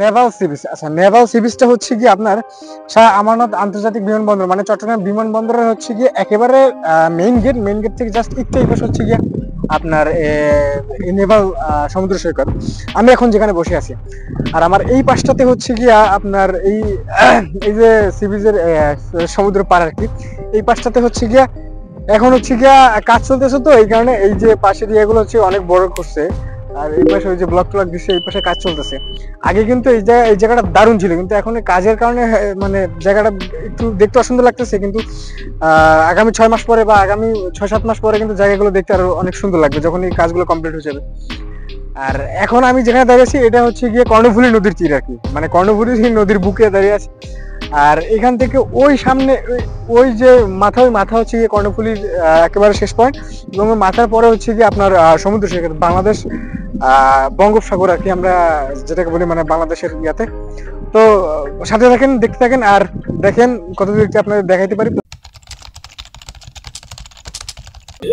Naval sea beach. আচ্ছা, Naval C বিচটা হচ্ছে কি আপনার শাহ আমানত আন্তর্জাতিক বিমানবন্দর, মানে চট্টগ্রাম বিমানবন্দরের হচ্ছে গিয়ে একেবারে মেইন গেট থেকে জাস্ট একটু এই পাশে হচ্ছে গিয়ে আপনার নেভাল সমুদ্র সৈকত। আমি এখন যেখানে বসে আছি, আর আমার এই পাশটাতে হচ্ছে গিয়া আপনার এই যে সি বিচের সমুদ্র পার আর কি, এই পাশটাতে হচ্ছে গিয়া এখন হচ্ছে গিয়া কাজ চলতেছে, তো এই কারণে এই যে পাশের ইয়েগুলো হচ্ছে অনেক বড় করছে। আর এই পাশে ওই যে ব্লক ট্লক দিচ্ছে, এই পাশে কাজ চলতেছে। আগে কিন্তু এই জায়গাটা দারুণ ছিল, কিন্তু এখন কাজের কারণে মানে জায়গাটা একটু দেখতে অসুন্দর লাগতেছে। কিন্তু আগামী 6 মাস পরে বা আগামী 6-7 মাস পরে কিন্তু জায়গাগুলো দেখতে আরো অনেক সুন্দর লাগবে, যখন এই কাজগুলো কমপ্লিট হয়ে যাবে। আর এখন আমি যেখানে দাঁড়িয়েছি এটা হচ্ছে গিয়ে কর্ণফুলী নদীর তীর আর কি, মানে কর্ণফুলী নদীর বুকে দাঁড়িয়ে আছি। আর এখান থেকে ওই সামনে ওই যে ওই মাথা হচ্ছে গিয়ে কর্ণফুলীর একেবারে শেষ পয়েন্ট, এবং মাথার পরে হচ্ছে গিয়ে আপনার সমুদ্র সৈকত, বাংলাদেশ বঙ্গোপসাগর আর কি, আমরা যেটাকে বলি মানে বাংলাদেশের ইয়াতে। তো সাথে থাকেন, দেখতে থাকেন, আর দেখেন কতদূর আপনাদের দেখাইতে পারি।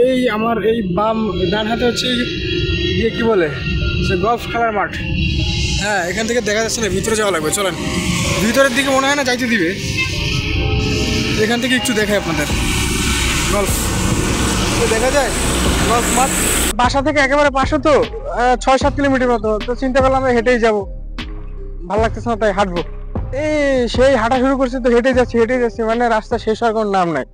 এই আমার এই বাম ডান হাতে হচ্ছে ইয়ে কি বলে সে গলফ খেলার মাঠ। হ্যাঁ, এখান থেকে দেখা যাচ্ছে না, ভিতরে যাওয়া লাগবে, চলেন। ভিতরের দিকে মনে হয় না যাইতে দিবে, এখান থেকে একটু দেখাই আপনাদের। গলফ দেখা যায়, গলফ মাঠ বাসা থেকে একেবারে পাশে, তো 6-7 কিলোমিটার মতো। তো চিন্তা করলাম আমরা হেঁটেই যাবো, ভালো লাগতেছে না তাই হাঁটবো। এই সেই হাঁটা শুরু করছি, তো হেঁটে যাচ্ছি, মানে রাস্তা শেষ হওয়ার কোনো নাম নাই।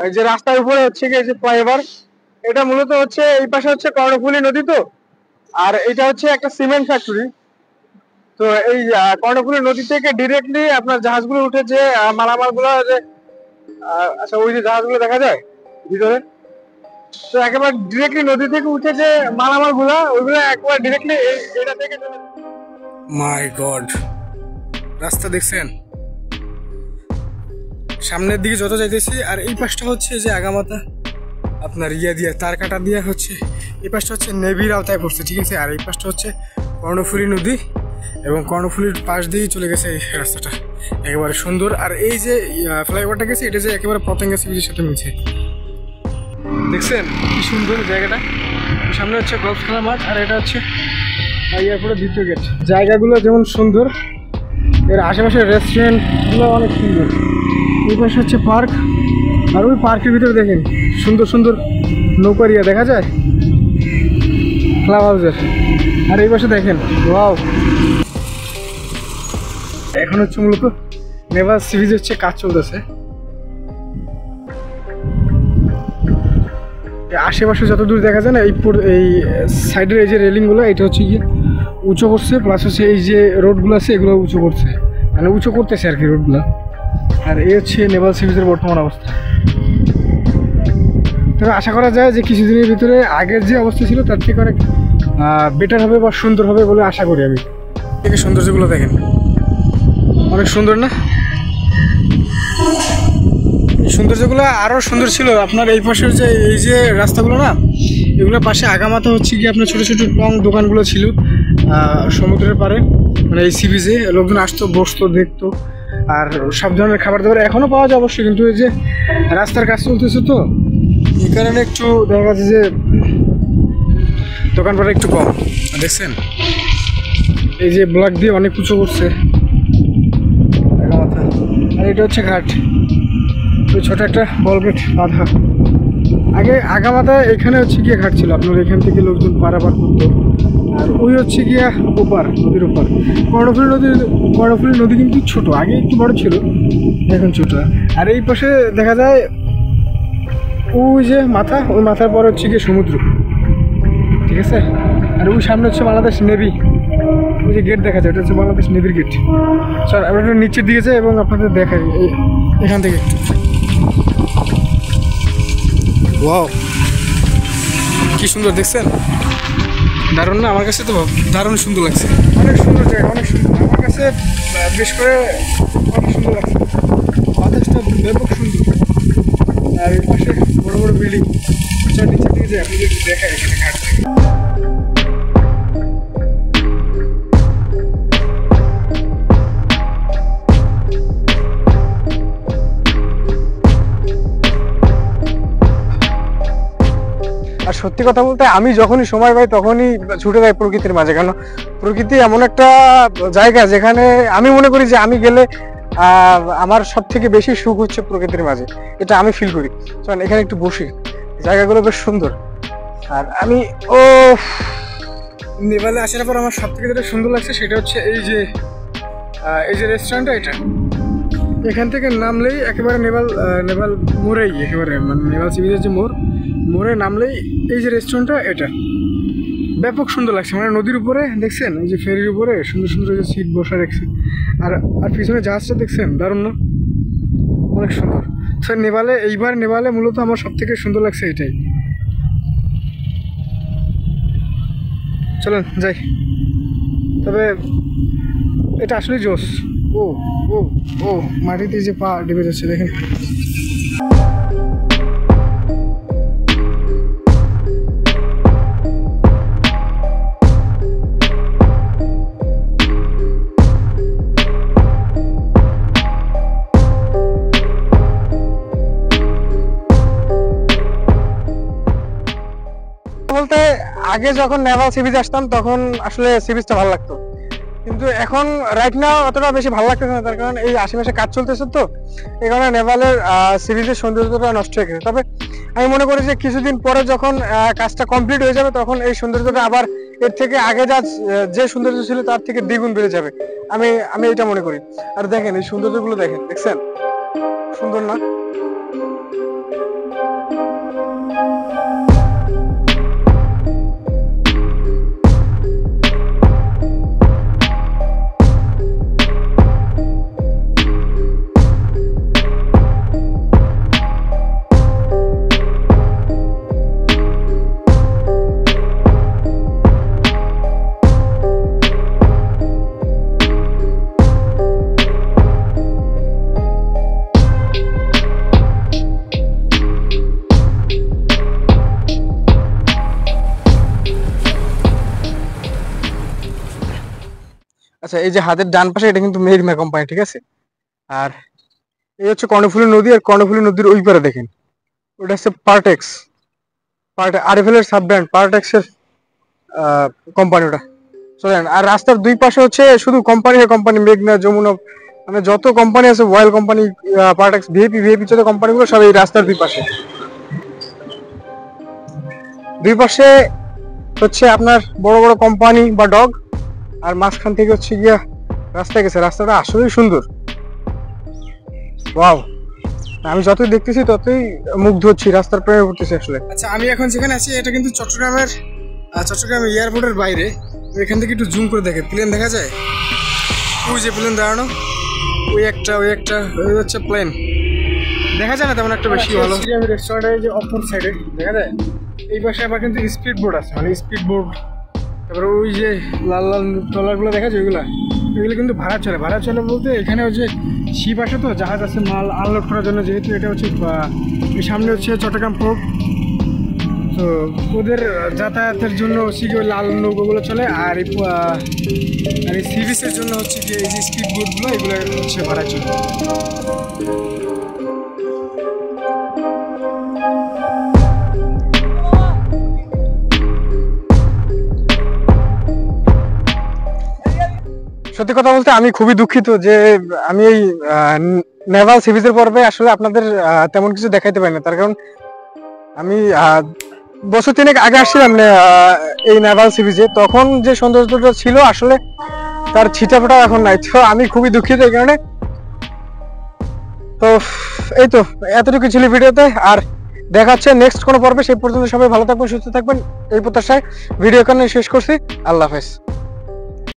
এই যে রাস্তার উপরে হচ্ছে কি যে ফ্লাইওভার, এটা মূলত হচ্ছে এই পাশে হচ্ছে কর্ণফুলী নদী, তো আর এটা হচ্ছে একটা সিমেন্ট ফ্যাক্টরি। তো এই কর্ণফুলী নদী থেকে ডিরেক্টলি আপনার জাহাজগুলো উঠে যে মালামাল গুলো যে আচ্ছা ওই যে জাহাজগুলো দেখা যায় ভিতরে, তো একেবারে ডিরেক্টলি নদী থেকে উঠে যে মালামাল গুলা ওইগুলো একবার ডিরেক্টলি এটা থেকে। মাই গড, রাস্তা দেখছেন সামনের দিকে যত যাইতেছি, আর এই পাশটা হচ্ছে যে আগামাতা আপনার ইয়া দিয়ে তার কাটা দিয়ে হচ্ছে, এই পাশটা হচ্ছে নেভির আওতায় পড়ছে, ঠিক আছে। আর এই পাশটা হচ্ছে কর্ণফুলী নদী, এবং কর্ণফুলীর পাশ দিয়েই চলে গেছে এই রাস্তাটা, একেবারে সুন্দর। আর এই যে ফ্লাইওভারটা গেছে, এটা যে একেবারে পতেঙ্গা সি বিচের সাথে মিলছে, দেখছেন কি সুন্দর জায়গাটা। সামনে হচ্ছে গলফ খেলার মাঠ, আর এটা হচ্ছে এয়ারপোর্টের দ্বিতীয় গেট। জায়গাগুলো যেমন সুন্দর, এর আশেপাশের রেস্টুরেন্টগুলো অনেক সুন্দর। এই পাশে হচ্ছে পার্ক, আর ওই পার্কের ভিতরে দেখেন সুন্দর সুন্দর নৌকারিয়া দেখা যায়, ক্লাব হাউসের। আর এই পাশে দেখেন ওয়াও, এখন হচ্ছে মূলত নেভাল সি বিচ হচ্ছে কাজ চলতেছে। আশেপাশে যত দূর দেখা যায় না, এই সাইডের এই যে রেলিংগুলো, এটা হচ্ছে গিয়ে উঁচু করছে, প্লাস হচ্ছে এই যে রোডগুলো আছে এগুলো উঁচু করছে, মানে উঁচু করতেছে আর কি রোডগুলো। আর এই হচ্ছে নেভাল সি বিচের বর্তমান অবস্থা। তবে আশা করা যায় যে কিছুদিনের ভিতরে আগের যে অবস্থা ছিল তার থেকে অনেক বেটার হবে বা সুন্দর হবে বলে আশা করি আমি। থেকে সৌন্দর্যগুলো দেখেন, অনেক সুন্দর না? সৌন্দর্যগুলো আরও সুন্দর ছিল আপনার এই পাশের যে এই যে রাস্তাগুলো না, এগুলোর পাশে আগামাথা হচ্ছে কি আপনার ছোটো ছোটো টং দোকানগুলো ছিল সমুদ্রের পাড়ে, মানে এই সি বিচে লোকজন আসতো, বসতো, দেখতো। আর সব ধরনের খাবার দাবার এখনও পাওয়া যায় অবশ্যই, কিন্তু এই যে রাস্তার কাজ চলতেছে তো এই কারণে একটু দেখা যাচ্ছে যে দোকানপাট একটু কম। দেখছেন এই যে ব্লক দিয়ে অনেক উঁচু করছে আগামাথা। আর এটা হচ্ছে ঘাট, ওই ছোটো একটা বলগেট বাঁধা। আগে আগামাথা এখানে হচ্ছে গিয়ে ঘাট ছিল, আপনার এখান থেকে লোকজন পারাপার করতো। আর ওই হচ্ছে গিয়া ওপার, নদীর ওপার। কর্ণফুলী নদী কিন্তু ছোট, আগে একটু বড় ছিল, এখন ছোট। আর এই পাশে দেখা যায় ওই যে মাথা, ওই মাথার পর হচ্ছে গিয়ে সমুদ্র, ঠিক আছে। আর ওই সামনে হচ্ছে বাংলাদেশ নেভি, ওই যে গেট দেখা যায়, ওটা হচ্ছে বাংলাদেশ নেভির গেট। স্যার আমরা একটু নিচের দিকে যাই এবং আপনাদের দেখাই এখান থেকে একটু। ওয়াও কি সুন্দর, দেখছেন? দারুণ না? আমার কাছে তো দারুণ সুন্দর লাগছে, অনেক সুন্দর জায়গা, অনেক সুন্দর। আমার কাছে বেশ করে অনেক সুন্দর লাগছে, বাতাসটা ব্যাপক সুন্দর। আর এই পাশে বড় বড় বিল্ডিং, নিচের দিকে যাই আপনি যদি দেখাই এখানে ঘাট থেকে। সত্যি কথা বলতে আমি যখনই সময় পাই তখনই ছুটে যাই প্রকৃতির মাঝে, কারণ প্রকৃতি এমন একটা জায়গা যেখানে আমি মনে করি যে আমি গেলে আমার সব থেকে বেশি সুখ হচ্ছে প্রকৃতির মাঝে, এটা আমি ফিল করি। চলেন এখানে একটু বসি, জায়গাগুলো বেশ সুন্দর। আর আমি নেপালে আসার পর আমার সব থেকে যেটা সুন্দর লাগছে সেটা হচ্ছে এই যে রেস্টুরেন্টটা, এটা এখান থেকে নামলেই একেবারে নেপাল মোড়েই, একেবারে মানে নেপাল সি বিচের যে মোড়ে নামলেই এই যে রেস্টুরেন্টটা, এটা ব্যাপক সুন্দর লাগছে। মানে নদীর উপরে দেখছেন, এই যে ফেরির উপরে সুন্দর সুন্দর যে সিট বসা দেখছি, আর পিছনে জাহাজটা দেখছেন, দারুণ না? অনেক সুন্দর। স্যার নেপালে মূলত আমার সব থেকে সুন্দর লাগছে এটাই। চলেন যাই, তবে এটা আসলে জোস। ও ও ও মাটিতে যে পা ডেবে যাচ্ছে দেখেন। বলতে আগে যখন নেভাল সি বিচ আসতাম তখন আসলে সি বিচটা ভালো লাগতো, কিন্তু এখন রাইট নাও অতটা বেশি ভালো লাগতেছে না, তার কারণ এই আশেপাশে কাজ চলতেছে তো এই কারণে নেভালের সি বিচের সৌন্দর্যটা নষ্ট হয়ে গেছে। তবে আমি মনে করি যে কিছুদিন পরে যখন কাজটা কমপ্লিট হয়ে যাবে তখন এই সৌন্দর্যটা আবার এর থেকে আগে যে সৌন্দর্য ছিল তার থেকে দ্বিগুণ বেড়ে যাবে, আমি এটা মনে করি। আর দেখেন এই সৌন্দর্যগুলো দেখছেন, সুন্দর না? আচ্ছা, এই যে হাতের ডান পাশে এটা কিন্তু মেঘনা কোম্পানি, ঠিক আছে? আর এই হচ্ছে কর্ণফুলী নদী, আর কর্ণফুলী নদীর ওই পারে দেখেন ওটা হচ্ছে পার্টেক্স, আরএফএল এর সাব ব্র্যান্ড পার্টেক্সের কোম্পানি ওটা। চলেন, আর রাস্তার দুই পাশে হচ্ছে শুধু কোম্পানি, মেঘনা, যমুনা, মানে যত কোম্পানি আছে, ওয়েল কোম্পানি, পার্টেক্স, ভিএপি যত কোম্পানিগুলো সব এই রাস্তার দুই পাশে হচ্ছে আপনার বড় বড় কোম্পানি বা ডগ, আর মাঝখান থেকে হচ্ছে গিয়া রাস্তা গেছে। রাস্তাটা আসলেই সুন্দর, ওয়াও! আমি যতই দেখতেছি ততই মুগ্ধ হচ্ছি, রাস্তার প্রেমে পড়তেছি আসলে। আচ্ছা, আমি এখন যেখানে আছি এটা কিন্তু চট্টগ্রাম এয়ারপোর্টের বাইরে। এখান থেকে একটু জুম করে দেখে প্লেন দেখা যায়, ওই যে প্লেন দাঁড়ানো, ওই হচ্ছে প্লেন, দেখা যায় না তেমন একটা বেশি ভালো। রেস্টুরেন্টের যে অপর সাইডে দেখা যায়, এই পাশে আবার কিন্তু স্পিড বোট আছে, মানে স্পিড বোট। তারপরে ওই যে লাল ট্রলারগুলো দেখা যায়, ওইগুলো কিন্তু ভাড়া চলে বলতে এখানে ওই যে শিপ আসে তো, জাহাজ আছে মাল আনলোড করার জন্য, যেহেতু এটা হচ্ছে সামনে হচ্ছে চট্টগ্রাম পোর্ট, তো ওদের যাতায়াতের জন্য হচ্ছে কি ওই লাল নৌকোগুলো চলে, আর এই সি বিচের জন্য হচ্ছে কি এই যে স্পিড বোটগুলো, এগুলো হচ্ছে ভাড়া চলে। সত্যি কথা বলতে আমি খুবই দুঃখিত যে আমি এই নেভাল সি বিচের পর্বে আসলে আপনাদের তেমন কিছু দেখাইতে পারি না, তার কারণ আমি বছর 3 আগে আসছিলাম এই নেভাল সি বিচে, তখন যে সৌন্দর্যটা ছিল আসলে তার ছিটাফোটা এখন নাই, তো আমি খুবই দুঃখিত এই কারণে। তো এই তো এতটুকু ছিল ভিডিওতে, আর দেখা হচ্ছে নেক্সট কোনো পর্বে। সেই পর্যন্ত সবাই ভালো থাকবেন, সুস্থ থাকবেন, এই প্রত্যাশায় ভিডিও এখানে শেষ করছি। আল্লাহ হাফেজ।